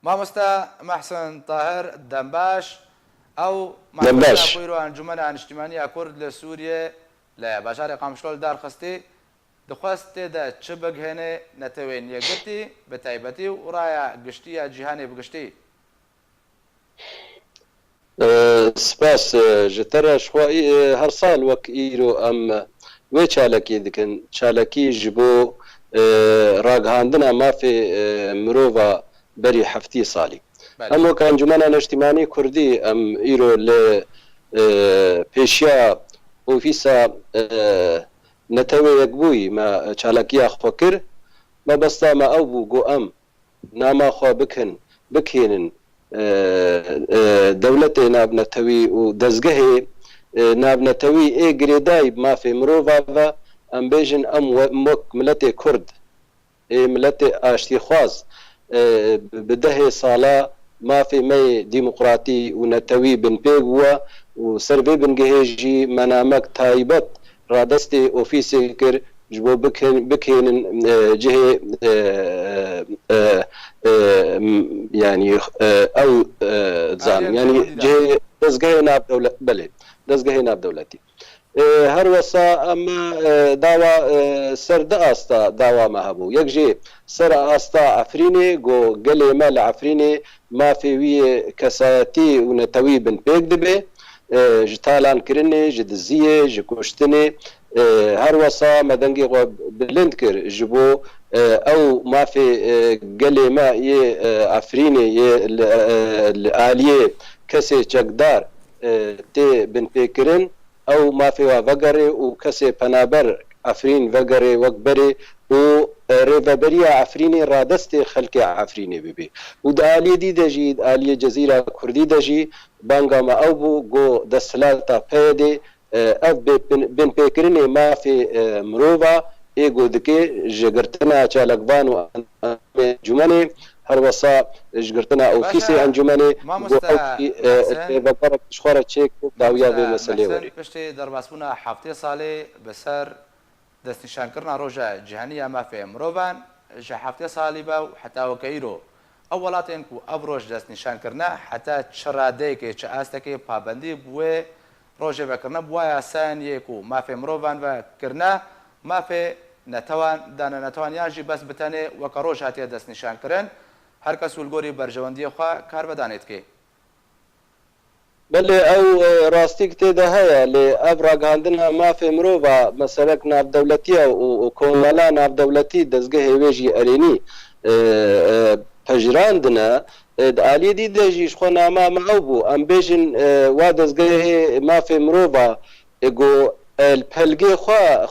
مامۆستا محسن طاهر دەمباش ئەو دەمباش کویر و ئەنجومەنە نیشتیمانیە کورد لە سووریە لە بەژاری قامشلۆل دارخستی دەخواست تێدا چ بگهێنێ نەتەوێن یەکگرتی بە تایبەتی و ڕایە گشتی یا جیهانی بگشتی. سپاس ji te re xwayî her sal wek îro em wê çalekî dikin çalekî ji bo ragihandina mafê mirova berî heftî salî. Em wek Encumena Neştîmanî Kurdî em îro li pêşiya ofîsa netewê yekbûyî me çalekiya xwe kir mebesta me ew bû got em nama xwe bikin bikênin دولتê navnetewî û dezgehê navnetewî ê girêdayî mafê mirova ve em bêjin em wek miletê Kurd ê miletê aştîxwaz bi dehê sala mafê me yê dîmokratî û netewî binpêk bûye û ser vê bingehê jî menamek taybet radestê ofîsê kir ji bo bikênin cihê yani ew dizanim yani cihê dezgehê navdewlet belê dezgehê navdewletî her wesa em dawa ser di asta dawa me hebû yek jê ser asta Efrînê got gelê me li Efrînê mafê wî yê kesayetî û netewî binpêk dibe ji talankirinê ji diziyê ji kuştinê her wesa me dengê xwe bilind kir ji bo ew mafê gelê me yê Efrînê yê li aliyê kesê çekdar tê binpêkirin ew mafê wa vegerê û kesê penaber Efrîn vegerê wek berê û rêveberiya Efrînê radestê xelkê Efrînê bibe û di aliyê dî de jî aliyê Cezîra Kurdî de jî banga me ew bû got desthilatê PYD ev binpêkirinê mafê mirova ê got dike ji girtina çalakvan û encûmenê her wesa ji girtina ofîsê encûmenê rêveberek xwe re çêk dawiya vê meselê werî. Piştî derbasbûna heftê salê bi ser destnîşankirina roja cîhaniya mafê mirovan ji heftê salî be û heta weke îro ew welatên ku ev roj destnîşankirine heta çi radeyekê çi astekê pabendî bi wê rojê vekirine bi waya saniyê ku mafê mirovan ve kirine mafê netewan dane netewaniyan jî bes bi tenê weke roj hatiye destnîşankirin her kes û li gorî berjewendiyê xwe kar vedanê dike. Belê ew rastîk têde heye lê ev ragihandina mafê mirova meselek navdewletiya û komela navdewletî dezgehê wê jî erênî pejirandine di aliyê dî de jî ji xwe nama me ew bû em bêjin wa dezgehê mafê mirova got pelgê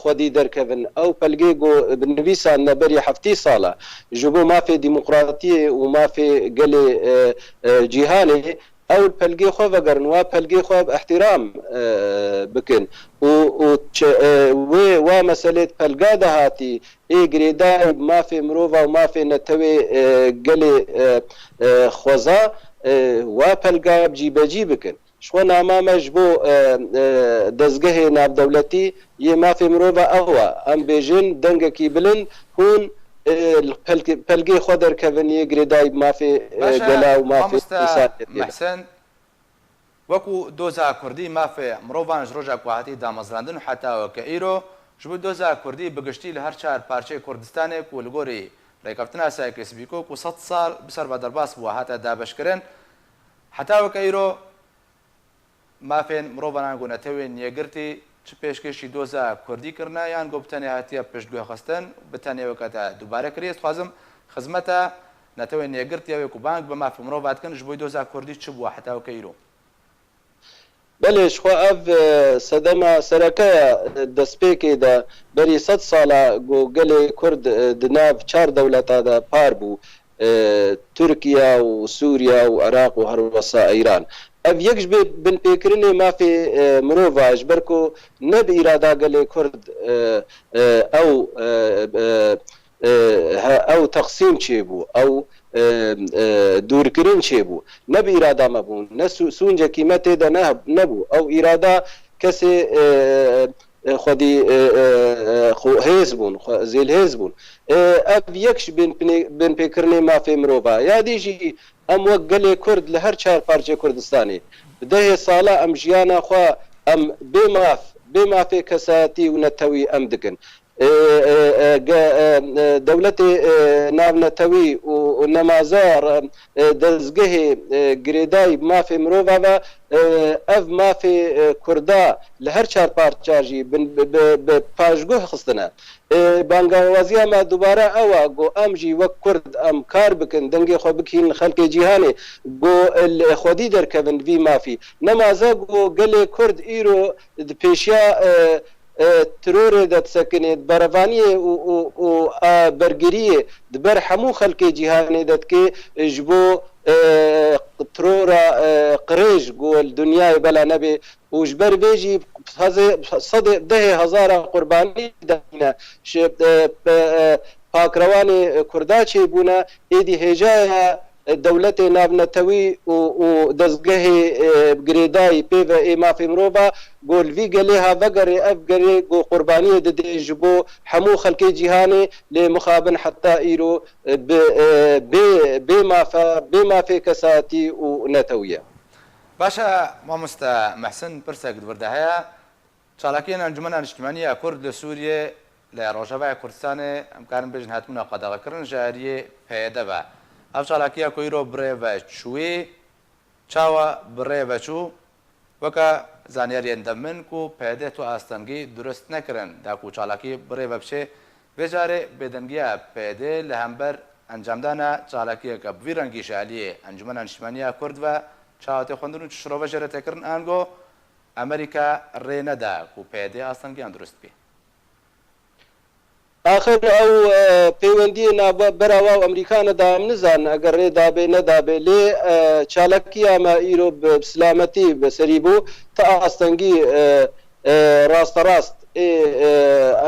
xwedî derkevin ew pelgê got bi nivîsa neberî heftî sala ji bo mafê dîmokratiyê û mafê gelê cîhanê ew pelgê xwe vegerin wa pelgê xwe bi ihtiram bikin û wê wa meselê pelga de hatî ê girêdayî mafê mirova û mafê netewê gelê xweza wa pelga cîbecî bikin. Şo nama me ji bo dezgehê navdewletî yê mafê mirova ew e em bêjin dengekî bilind hûn pelgê xwe derkevin yê girêdayî mafê gela û mafê Mehsen wekû doza Kurdî mafê mirovan ji roja ku hatî damezrandin û heta weke îro ji bo doza Kurdî bi giştî li her çar parçeyê Kurdistanê ku li gorî rêkeftina sayekê Sibîko ku 100 sal bi ser vederbas bûye hate dabeşkirin heta weke îro mafên mirovanan got netewên yêgirtî çi pêşkêşî doza Kurdî kirine yan got bi tenê hatiye piştgûxistin bi tenê weke te dubare kiriye dixwazim xizmeta netewên yêgirtiya wê ku bang bi mafê mirova dikin ji bo doza Kurdî çi bûye heta weke îro. Belê ji xwe ev sedema serekeya destpêkê de berî 100 sala got gelê Kurd di nav çar dewleta de par bû Tirkiye û Sûriye û Iraq û her wesa Îran. Ev yek ji binpêkirinê mafê mirova ji ber ku ne bi îrada gelê Kurd ew teqsîm çêbû ew dûrkirin çêbû ne bi îrada me bûn ne sûncekî me tê de nebû ew îrada kesê xwedî hêz bûn zêlhêz bûn ev yek ji binpêkirinê mafê mirova ya dî jî ام وقلي كرد لهر چار پارچه كردستاني ده سالا ام جيانا خوا ام بما في كساتي ونتوي ام دكن دولتي ناف نتوي ونمازار دزگه گریدای ما في مروفا اف ما في كردا لهر چار پارچاجي بپاجگوه خستنا بانگوازی ما دوباره اوا گو ام جی وک کرد ام کار بکن دنگی خو بکین خلق جهانی گو خودی در کبن وی مافی نمازا گو گل کرد ایرو پیشیا ترور دت سکنید بروانی و برگریه دبر همو خلق جهانی دت که جبو ترورا قريش قول دنيا بلا نبي وجبر بيجي صدق ده هزار قرباني دهنا باكرواني كرداتشي بونا ايدي هجايا دولت نابنتوي ودزگه گریدای پیو ایما فی مروبا گول وی گلیها وگری اف گری گو قربانی دده جبو حمو خلقی جهانی لمخابن حتى ایرو بما في كساتي ونتوية باشا مامستا محسن برسك دبردهايا چالاكين انجمن اجتماعية كرد لسوريا لروجاوا كردستان امكان بجن هاتمنا قداغا كرن جاريه پیدا با اف چالاكيا کويرو بريوا چوي چاوا بريوا چو وكا زانيار يندمن کو پیدا تو استنگي درست نکرن دا کو چالاكي بريوا بشه بجاره بدنگيا پیدا لهمبر انجامدانا چالاكيا كبيرنگي شاليه انجمن اجتماعية كرد و چاوتی خوندن چشرو وجره تکرن آنگو امریکا رینه دا کو پیده آستانگی درست بی آخر او پیوندی نابا براوا امریکان دا نزان اگر ری دابه ندابه لی چالکیا ما ایرو بسلامتی بسریبو تا آستانگی راست راست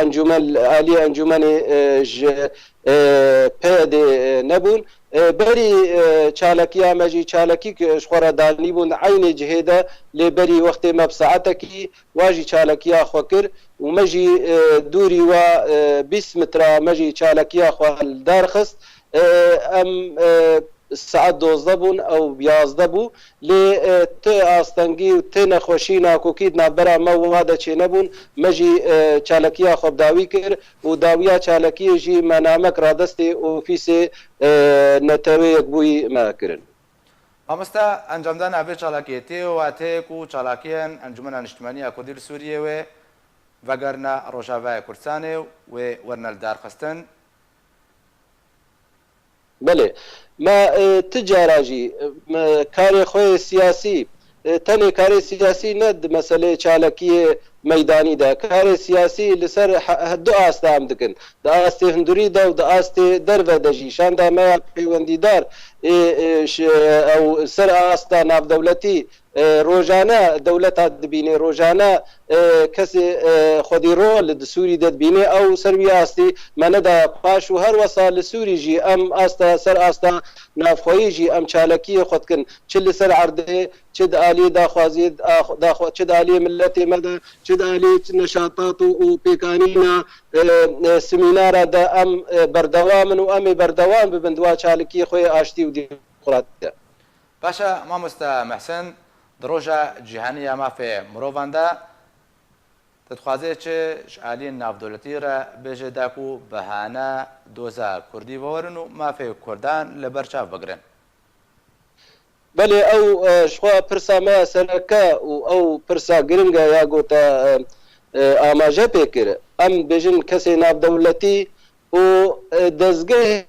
انجمن عالی انجمن پیده نبون بری چالکیا مجی چالکی که شخورا دانی بون عین جهده لبری وقت مبساعتکی واجی چالکیا خوکر و مجی دوری و 20 متر مجی چالکیا خوال دارخست ام ساعت 12 بون او 11 بو لی ت آستنگی و ت نخوشینا کوکیدنا برا مواده چه نبون مجی چالکیا خوب داوی کر و داویا چالکی جی منامک را دستی اوفیس نتوی یک بوی ما کرن امستا انجامدان اوی چالاکیتی و اته کو چالاکیان انجمن اجتماعی کردی سوریه و وگرنا روجاوا کردستان و ورنال دارخستان بله ما تجاراجي كاري خوي سياسي تاني كاري سياسي ند مسألة چالكية ميداني دا كاري سياسي لسر دو آستا هم دكن دا آستي هندوري دا و دا آستي درو دجي شان دا ما پیوندی دار او سر آستا ناف دولتي روجانا دولتا دبيني روجانا كسي خودي رول دسوري دبيني او سربي آستي من دا باش و هر وصا لسوري جي ام آستا سر آستا نافخوي جي ام چالكي خود كن چل سر عرضه چد آلي داخوازي چد آلي ملتي مدى چد آلي نشاطات و بيكانينا سمينارا دا ام بردوامن و امي بردوام ببندوا چالكي خوي آشتي و ديمقراطية باشا مامستا محسن دروجا جهانية ما في مروفاندا تتخوازي چه شعالي ناف دولتي را بيجي داكو بهانا دوزا كردي بورنو ما في كردان لبرشاف بقرن بله او شخوا پرسا ما سرکا او پرسا گرنگا یا گوتا آماجه پیکر ام بيجن کسی ناف دولتي و دزگه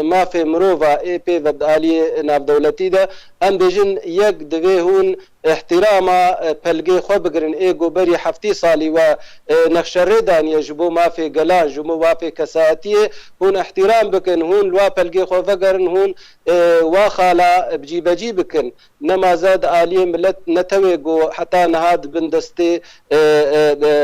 ما في مروفا اي بي ودالي ناف دولتي دا ام بيجن يك دوي هون احتراما پلگه خو بگرن اي گوبري حفتي صالي و نخشره دان يجبو ما في گلان جمو ما في كساتي هون احترام بكن هون لوا پلگه خو بگرن هون واخالا بجي بجي بكن نما زاد آلي ملت نتوي گو حتى نهاد بندستي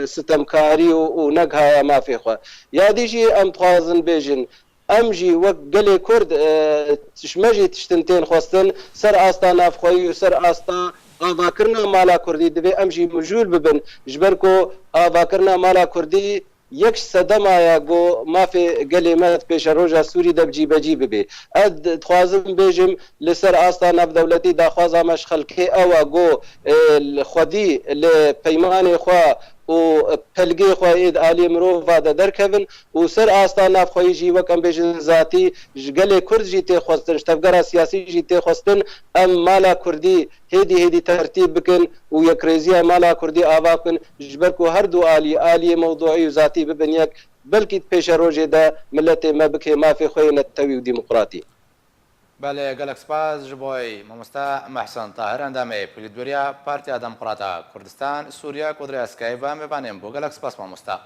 ستمكاري و نگها ما في خو ياديجي ام تخازن بيجن امجي وق قلي كرد تشمجي تشتنتين خوستن سر استا نافخوي وسر استا آواکرنا مالا کردی دوی امجی مجول ببن جبرکو آواکرنا مالا کردی یەک سەدەمایە گۆ مافێ گەلێ مەت پێشە ڕۆژە سووری دەبجی بەجی ببێ دخوازم بێژم لەسەر ئاستا نەفدەولەتی داخوازامەش خەڵکێ ئەوە گۆ خودی لە پەیمانێ خوا و پەلگەی خۆی ئالی مرۆڤ دەرکەون و سەر ئاستا نافخۆیژی وەکەم بێژن ذاتی گەلێ کوردژی تێخواستن شتەفگەرە سیاسیژی تێخواستن ئەم مالا کوردی هێدی تەرتیب بکەن و یەکڕێزیە مالا کوردی ئاوا بکەن ژبەر و هەردوو ئالی مەوضوعی و ذاتی ببن یەک بەلکی پێشە ڕۆژێدا ملەتێ مە بکێ مافێ خۆی نەتەوی و دیموقراتی. بەڵێ گەلک سپاس ji بۆی مامۆستا مەحسەن تاهر ئەندامێ پلیدوەریە پارتیا دەموقراتە کوردستان سووریا کۆدرای ئەسکای بە میوانێن بۆ گەلک سپاس مامۆستا.